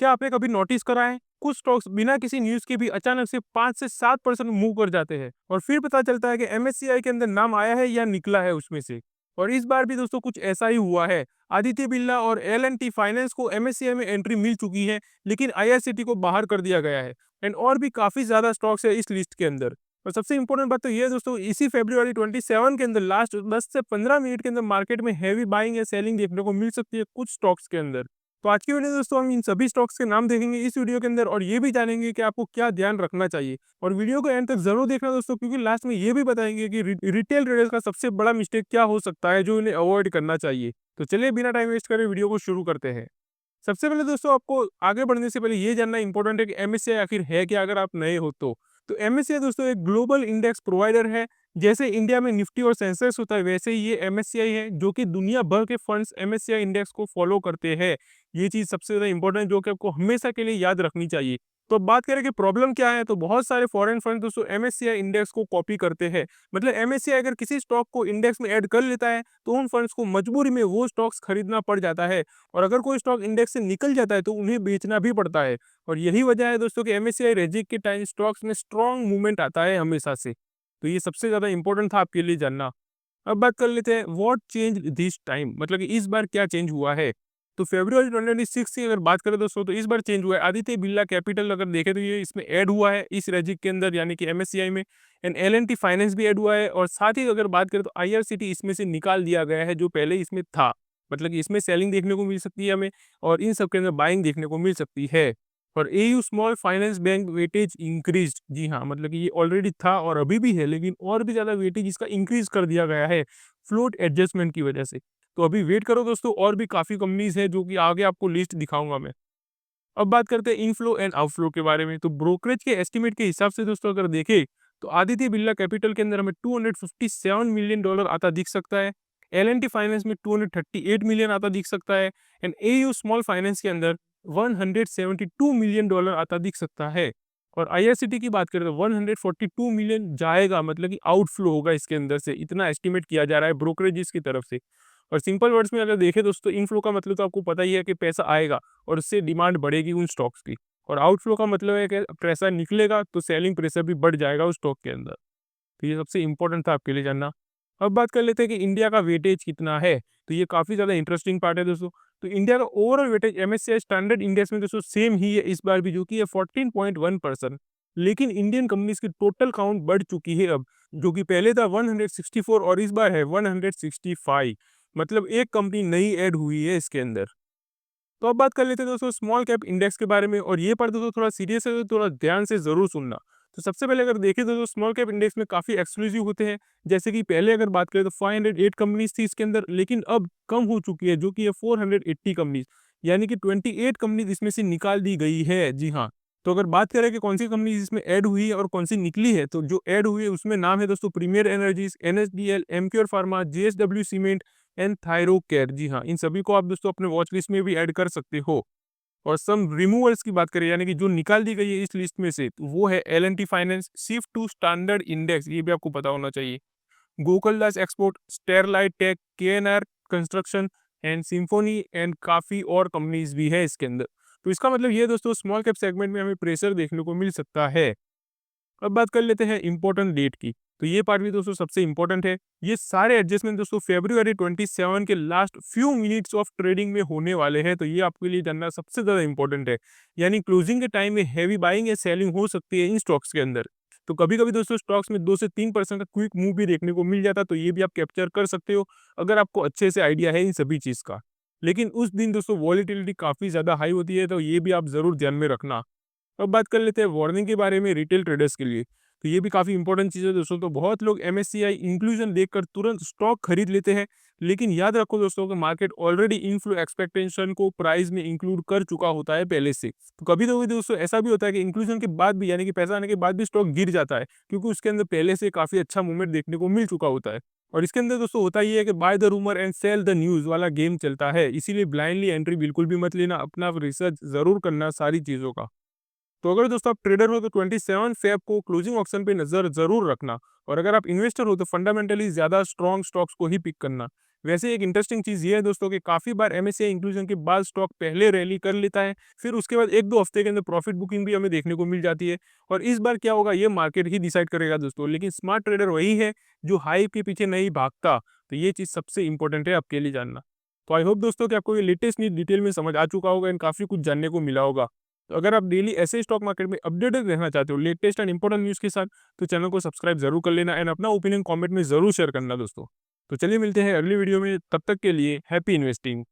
क्या आपने कभी नोटिस करा है, कुछ स्टॉक्स बिना किसी न्यूज़ के भी अचानक से 5 से 7% मूव कर जाते हैं और फिर पता चलता है कि एमएससीआई के अंदर नाम आया है या निकला है उसमें से। और इस बार भी दोस्तों कुछ ऐसा ही हुआ है। आदित्य बिरला और एल&टी फाइनेंस को एमएससीआई में एंट्री मिल चुकी है, लेकिन आईआरसीटी को बाहर कर दिया गया है। एंड और भी काफ़ी ज़्यादा स्टॉक्स है इस लिस्ट के अंदर। और सबसे इंपॉर्टेंट बात तो ये है दोस्तों, इसी फरवरी 27 के अंदर लास्ट 10 से 15 मिनट के अंदर मार्केट में हैवी बाइंग या सेलिंग देखने को मिल सकती है कुछ स्टॉक्स के अंदर। तो आज की वीडियो दोस्तों हम इन सभी स्टॉक्स के नाम देखेंगे इस वीडियो के अंदर और ये भी जानेंगे कि आपको क्या ध्यान रखना चाहिए। और वीडियो को एंड तक जरूर देखना दोस्तों, क्योंकि लास्ट में ये भी बताएंगे कि रिटेल ट्रेडर्स का सबसे बड़ा मिस्टेक क्या हो सकता है जो इन्हें अवॉइड करना चाहिए। तो चलिए बिना टाइम वेस्ट करे वीडियो को शुरू करते हैं। सबसे पहले दोस्तों आपको आगे बढ़ने से पहले ये जानना इंपॉर्टेंट है कि एमएससीआई आखिर है क्या, अगर आप नए हो तो एमएससीआई दोस्तों एक ग्लोबल इंडेक्स प्रोवाइडर है। जैसे इंडिया में निफ्टी और सेंसेक्स होता है, वैसे ही ये एमएससीआई है जो कि दुनिया भर के फंड्स एमएससीआई इंडेक्स को फॉलो करते हैं। ये चीज़ सबसे ज़्यादा इंपॉर्टेंट जो कि आपको हमेशा के लिए याद रखनी चाहिए। तो अब बात करें कि प्रॉब्लम क्या है, तो बहुत सारे फॉरेन फंड दोस्तों एमएससीआई इंडेक्स को कॉपी करते हैं। मतलब एमएससीआई अगर किसी स्टॉक को इंडेक्स में ऐड कर लेता है तो उन फंड्स को मजबूरी में वो स्टॉक्स खरीदना पड़ जाता है। और अगर कोई स्टॉक इंडेक्स से निकल जाता है तो उन्हें बेचना भी पड़ता है। और यही वजह है दोस्तों कि एमएससीआई रेजिक के टाइम स्टॉक्स में स्ट्रॉन्ग मूवमेंट आता है हमेशा से। तो ये सबसे ज़्यादा इंपॉर्टेंट था आपके लिए जानना। अब बात कर लेते हैं व्हाट चेंज दिस टाइम, मतलब कि इस बार क्या चेंज हुआ है। तो फरवरी 2026 की अगर बात करें दोस्तों तो इस बार चेंज हुआ है। आदित्य बिरला कैपिटल अगर देखें तो ये इसमें ऐड हुआ है इस रेजिक के अंदर, यानी कि एमएससीआई में। एंड एल&टी फाइनेंस भी ऐड हुआ है और साथ ही अगर बात करें तो आईआरसीटी इसमें से निकाल दिया गया है जो पहले इसमें था। मतलब कि इसमें सेलिंग देखने को मिल सकती है हमें और इन सब के अंदर बाइंग देखने को मिल सकती है। और AU small finance bank weightage increase, जी हाँ, मतलब कि ये ऑलरेडी था और अभी भी है, लेकिन और भी ज़्यादा वेटेज इसका इंक्रीज कर दिया गया है फ्लोट एडजस्टमेंट की वजह से। तो अभी वेट करो दोस्तों, और भी काफ़ी कंपनीज है जो कि आगे आपको लिस्ट दिखाऊंगा मैं। अब बात करते हैं इनफ्लो एंड आउटफ्लो के बारे में। तो ब्रोकरेज के एस्टिमेट के हिसाब से दोस्तों अगर देखें तो आदित्य बिरला कैपिटल के अंदर हमें $257 मिलियन आता दिख सकता है। एल&टी फाइनेंस में 238 मिलियन आता दिख सकता है। एंड एयू स्मॉल फाइनेंस के अंदर $172 मिलियन आता दिख सकता है। और आईआरसीटी की बात करें तो 142 मिलियन जाएगा, मतलब कि आउटफ्लो होगा इसके अंदर से, इतना एस्टिमेट किया जा रहा है ब्रोकरेजेस की तरफ से। और सिंपल वर्ड्स में अगर देखें दोस्तों, इनफ्लो का मतलब तो आपको पता ही है कि पैसा आएगा और उससे डिमांड बढ़ेगी उन स्टॉक्स की। और आउटफ्लो का मतलब है कि पैसा निकलेगा तो सेलिंग प्रेशर भी बढ़ जाएगा उस स्टॉक के अंदर। तो ये सबसे इंपॉर्टेंट था आपके लिए जानना। अब बात कर लेते हैं कि इंडिया का वेटेज कितना है। तो ये काफ़ी ज़्यादा इंटरेस्टिंग पार्ट है दोस्तों। तो इंडिया का overall weightage MSCI standard index में दोस्तों सेम ही है इस बार भी, जो कि है 14.1%। लेकिन इंडियन कंपनीज की टोटल काउंट बढ़ चुकी है अब, जो कि पहले था 164 और इस बार है 165। मतलब एक कंपनी नई ऐड हुई है इसके अंदर। तो अब बात कर लेते हैं दोस्तों स्मॉल कैप इंडेक्स के बारे में, और ये पार्ट दोस्तों थोड़ा सीरियस है तो थोड़ा ध्यान से जरूर सुनना। तो सबसे पहले अगर देखें तो स्मॉल कैप इंडेक्स में काफी एक्सक्लूसिव होते हैं। जैसे कि पहले अगर बात करें तो 508 कंपनीज थी इसके अंदर, लेकिन अब कम हो चुकी है जो कि है 480 कंपनीज, यानी कि 28 कंपनीज इसमें से निकाल दी गई है। जी हाँ। तो अगर बात करें कि कौन सी कंपनीज इसमें ऐड हुई है और कौन सी निकली है, तो जो ऐड हुई है उसमें नाम है दोस्तों premier energies, NSDL, Emcure pharma, JSW cement and Thyrocare. जी हाँ, इन सभी को आप दोस्तों अपने वॉच लिस्ट में भी ऐड कर सकते हो। और सम रिमूवल्स की बात करें, यानी कि जो निकाल दी गई है इस लिस्ट में से, तो वो है L&T finance, shift to standard index, ये भी आपको पता होना चाहिए, Gokaldas export, Sterlite tech, KNR construction and Symphony and काफ़ी और कंपनीज भी है इसके अंदर। तो इसका मतलब ये दोस्तों स्मॉल कैप सेगमेंट में हमें प्रेशर देखने को मिल सकता है। अब बात कर लेते हैं इंपॉर्टेंट डेट की। तो ये पार्ट भी दोस्तों सबसे इंपॉर्टेंट है। ये सारे एडजस्टमेंट दोस्तों फरवरी 27 के last few minutes of trading में होने वाले हैं। तो ये आपके लिए जानना सबसे ज़्यादा इंपॉर्टेंट है। यानी क्लोजिंग के टाइम में हैवी बाइंग या सेलिंग हो सकती है इन स्टॉक्स के अंदर। तो कभी कभी दोस्तों स्टॉक्स में 2 से 3% का क्विक मूव भी देखने को मिल जाता है, तो ये भी आप कैप्चर कर सकते हो अगर आपको अच्छे से आइडिया है इन सभी चीज़ का। लेकिन उस दिन दोस्तों वॉलीटिलिटी काफ़ी ज़्यादा हाई होती है, तो ये भी आप ज़रूर ध्यान में रखना। अब बात कर लेते हैं वार्निंग के बारे में रिटेल ट्रेडर्स के लिए। तो ये भी काफ़ी इंपॉर्टेंट चीज़ है दोस्तों। तो बहुत लोग एमएससीआई इंक्लूजन देखकर तुरंत स्टॉक खरीद लेते हैं, लेकिन याद रखो दोस्तों कि मार्केट ऑलरेडी इनफ्लो एक्सपेक्टेशन को प्राइस में इंक्लूड कर चुका होता है पहले से। तो कभी तो दोस्तों ऐसा भी होता है कि इंक्लूजन के बाद भी, यानी कि पैसा आने के बाद भी स्टॉक गिर जाता है, क्योंकि उसके अंदर पहले से काफ़ी अच्छा मूवमेंट देखने को मिल चुका होता है। और इसके अंदर दोस्तों होता ही है कि buy the rumour and sell the news वाला गेम चलता है, इसीलिए ब्लाइंडली एंट्री बिल्कुल भी मत लेना, अपना रिसर्च जरूर करना सारी चीज़ों का। तो अगर दोस्तों आप ट्रेडर हो तो 27 फेब को क्लोजिंग ऑप्शन पे नजर जरूर रखना। और अगर आप इन्वेस्टर हो तो फंडामेंटली ज्यादा स्ट्रॉन्ग स्टॉक्स को ही पिक करना। वैसे एक इंटरेस्टिंग चीज़ ये है दोस्तों कि काफ़ी बार एमएससीआई इंक्लूजन के बाद स्टॉक पहले रैली कर लेता है, फिर उसके बाद 1-2 हफ्ते के अंदर प्रॉफिट बुकिंग भी हमें देखने को मिल जाती है और इस बार क्या होगा ये मार्केट ही डिसाइड करेगा दोस्तों। लेकिन स्मार्ट ट्रेडर वही है जो हाइप के पीछे नहीं भागता, तो ये चीज़ सबसे इंपॉर्टेंट है आपके लिए जानना। तो आई होप दोस्तों कि आपको ये लेटेस्ट न्यूज़ डिटेल में समझ आ चुका होगा एंड काफ़ी कुछ जानने को मिला होगा। तो अगर आप डेली ऐसे स्टॉक मार्केट में अपडेटेड रहना चाहते हो लेटेस्ट एंड इंपॉर्टेंट न्यूज़ के साथ, तो चैनल को सब्सक्राइब ज़रूर कर लेना एंड अपना ओपिनियन कमेंट में ज़रूर शेयर करना दोस्तों। तो चलिए मिलते हैं अगली वीडियो में, तब तक के लिए हैप्पी इन्वेस्टिंग।